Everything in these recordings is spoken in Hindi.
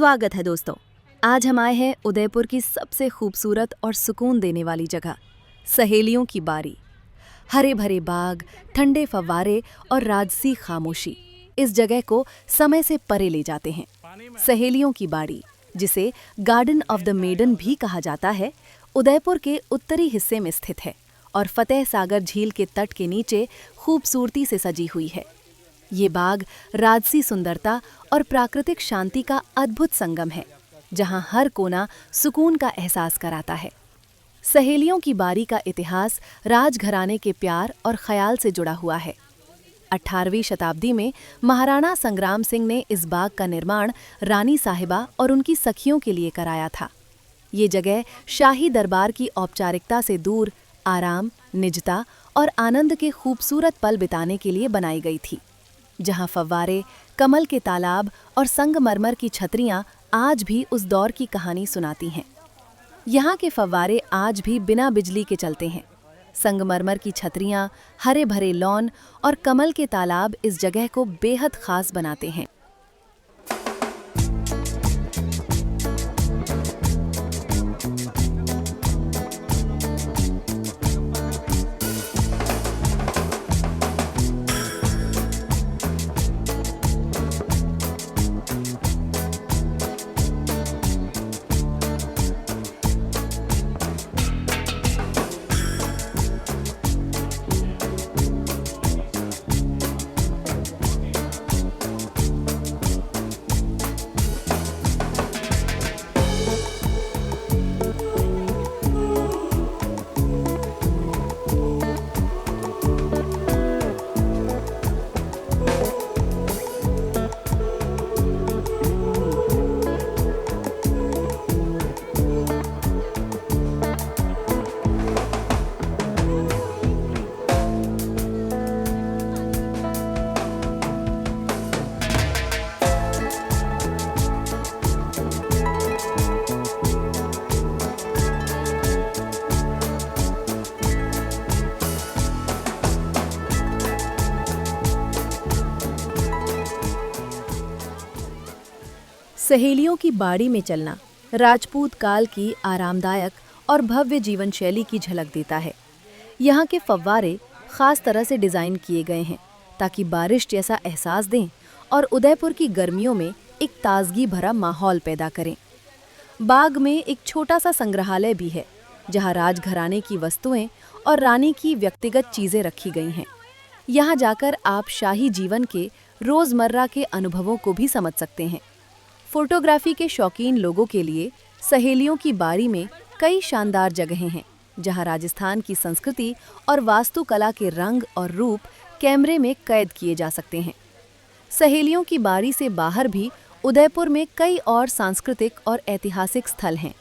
स्वागत है दोस्तों। आज हम आए हैं उदयपुर की सबसे खूबसूरत और सुकून देने वाली जगह, सहेलियों की बारी। हरे भरे बाग, ठंडे फव्वारे और राजसी खामोशी इस जगह को समय से परे ले जाते हैं। सहेलियों की बारी, जिसे गार्डन ऑफ द मेडन भी कहा जाता है, उदयपुर के उत्तरी हिस्से में स्थित है और फतेह सागर झील के तट के नीचे खूबसूरती से सजी हुई है। ये बाग राजसी सुंदरता और प्राकृतिक शांति का अद्भुत संगम है, जहां हर कोना सुकून का एहसास कराता है। सहेलियों की बारी का इतिहास राजघराने के प्यार और ख्याल से जुड़ा हुआ है। 18वीं शताब्दी में महाराणा संग्राम सिंह ने इस बाग का निर्माण रानी साहिबा और उनकी सखियों के लिए कराया था। ये जगह शाही दरबार की औपचारिकता से दूर आराम, निजता और आनंद के खूबसूरत पल बिताने के लिए बनाई गई थी, जहां फव्वारे, कमल के तालाब और संगमरमर की छतरियां आज भी उस दौर की कहानी सुनाती हैं। यहाँ के फव्वारे आज भी बिना बिजली के चलते हैं। संगमरमर की छतरियां, हरे भरे लॉन और कमल के तालाब इस जगह को बेहद खास बनाते हैं। सहेलियों की बाड़ी में चलना राजपूत काल की आरामदायक और भव्य जीवन शैली की झलक देता है। यहाँ के फव्वारे खास तरह से डिज़ाइन किए गए हैं ताकि बारिश जैसा एहसास दें और उदयपुर की गर्मियों में एक ताजगी भरा माहौल पैदा करें। बाग में एक छोटा सा संग्रहालय भी है, जहाँ राजघराने की वस्तुएं और रानी की व्यक्तिगत चीज़ें रखी गई हैं। यहाँ जाकर आप शाही जीवन के रोज़मर्रा के अनुभवों को भी समझ सकते हैं। फोटोग्राफी के शौकीन लोगों के लिए सहेलियों की बारी में कई शानदार जगहें हैं, जहां राजस्थान की संस्कृति और वास्तुकला के रंग और रूप कैमरे में कैद किए जा सकते हैं। सहेलियों की बारी से बाहर भी उदयपुर में कई और सांस्कृतिक और ऐतिहासिक स्थल हैं।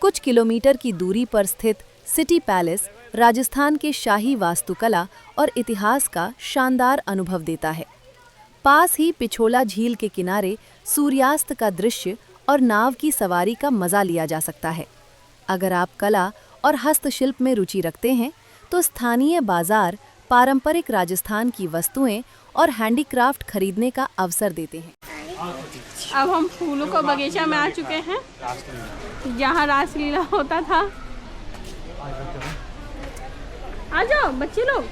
कुछ किलोमीटर की दूरी पर स्थित सिटी पैलेस राजस्थान के शाही वास्तुकला और इतिहास का शानदार अनुभव देता है। पास ही पिछोला झील के किनारे सूर्यास्त का दृश्य और नाव की सवारी का मजा लिया जा सकता है। अगर आप कला और हस्तशिल्प में रुचि रखते हैं, तो स्थानीय बाजार पारंपरिक राजस्थान की वस्तुएं और हैंडीक्राफ्ट खरीदने का अवसर देते हैं। अब हम फूलों का बगीचा में आ चुके हैं, जहाँ रासलीला होता था। आ जाओ बच्चे लोग।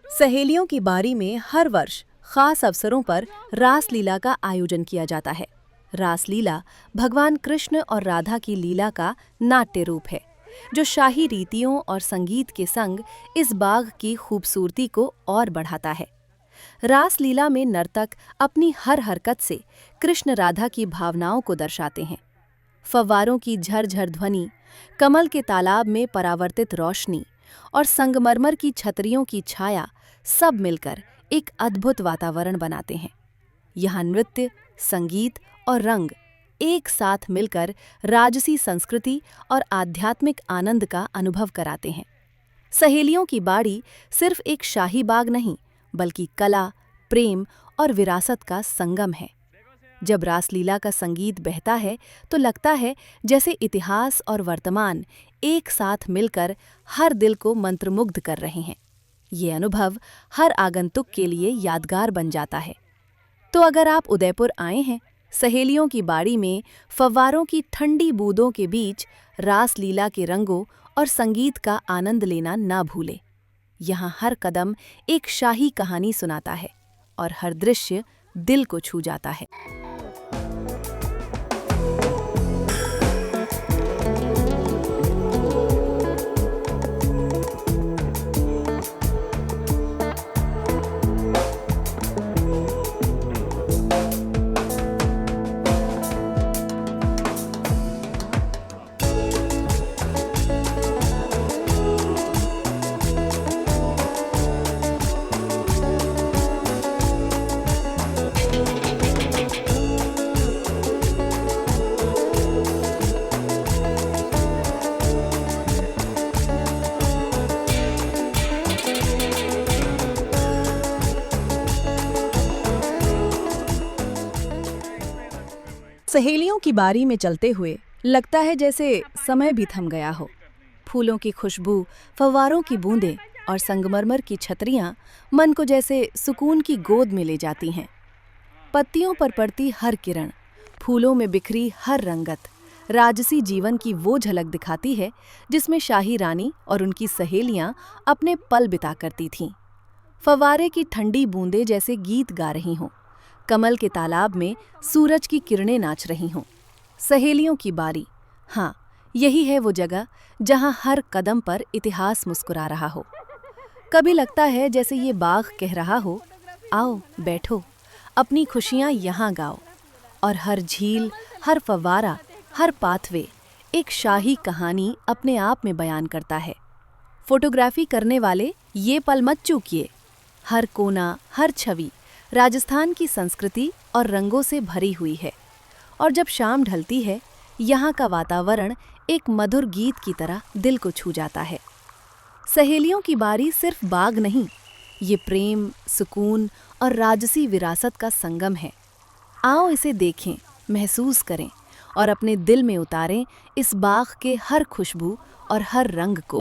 सहेलियों की बारी में हर वर्ष खास अवसरों पर रासलीला का आयोजन किया जाता है। रासलीला भगवान कृष्ण और राधा की लीला का नाट्य रूप है, जो शाही रीतियों और संगीत के संग इस बाग की खूबसूरती को और बढ़ाता है। रासलीला में नर्तक अपनी हर हरकत से कृष्ण राधा की भावनाओं को दर्शाते हैं। फव्वारों की झरझर ध्वनि, कमल के तालाब में परावर्तित रोशनी और संगमरमर की छतरियों की छाया सब मिलकर एक अद्भुत वातावरण बनाते हैं। यहाँ नृत्य, संगीत और रंग एक साथ मिलकर राजसी संस्कृति और आध्यात्मिक आनंद का अनुभव कराते हैं। सहेलियों की बाड़ी सिर्फ एक शाही बाग नहीं, बल्कि कला, प्रेम और विरासत का संगम है। जब रासलीला का संगीत बहता है, तो लगता है जैसे इतिहास और वर्तमान एक साथ मिलकर हर दिल को मंत्रमुग्ध कर रहे हैं। ये अनुभव हर आगंतुक के लिए यादगार बन जाता है। तो अगर आप उदयपुर आए हैं, सहेलियों की बाड़ी में फव्वारों की ठंडी बूंदों के बीच रास लीला के रंगों और संगीत का आनंद लेना ना भूलें। यहाँ हर कदम एक शाही कहानी सुनाता है और हर दृश्य दिल को छू जाता है। सहेलियों की बारी में चलते हुए लगता है जैसे समय भी थम गया हो। फूलों की खुशबू, फव्वारों की बूंदें और संगमरमर की छतरियां मन को जैसे सुकून की गोद में ले जाती हैं। पत्तियों पर पड़ती हर किरण, फूलों में बिखरी हर रंगत राजसी जीवन की वो झलक दिखाती है जिसमें शाही रानी और उनकी सहेलियां अपने पल बिता करती थीं। फव्वारे की ठंडी बूंदें जैसे गीत गा रही हों, कमल के तालाब में सूरज की किरणें नाच रही हों। सहेलियों की बारी, हाँ, यही है वो जगह जहाँ हर कदम पर इतिहास मुस्कुरा रहा हो। कभी लगता है जैसे ये बाग कह रहा हो, आओ बैठो, अपनी खुशियाँ यहाँ गाओ। और हर झील, हर फव्वारा, हर पाथवे एक शाही कहानी अपने आप में बयान करता है। फोटोग्राफी करने वाले ये पल मत चूकिए। हर कोना, हर छवि राजस्थान की संस्कृति और रंगों से भरी हुई है। और जब शाम ढलती है, यहाँ का वातावरण एक मधुर गीत की तरह दिल को छू जाता है। सहेलियों की बारी सिर्फ बाग नहीं, ये प्रेम, सुकून और राजसी विरासत का संगम है। आओ इसे देखें, महसूस करें और अपने दिल में उतारें इस बाग के हर खुशबू और हर रंग को।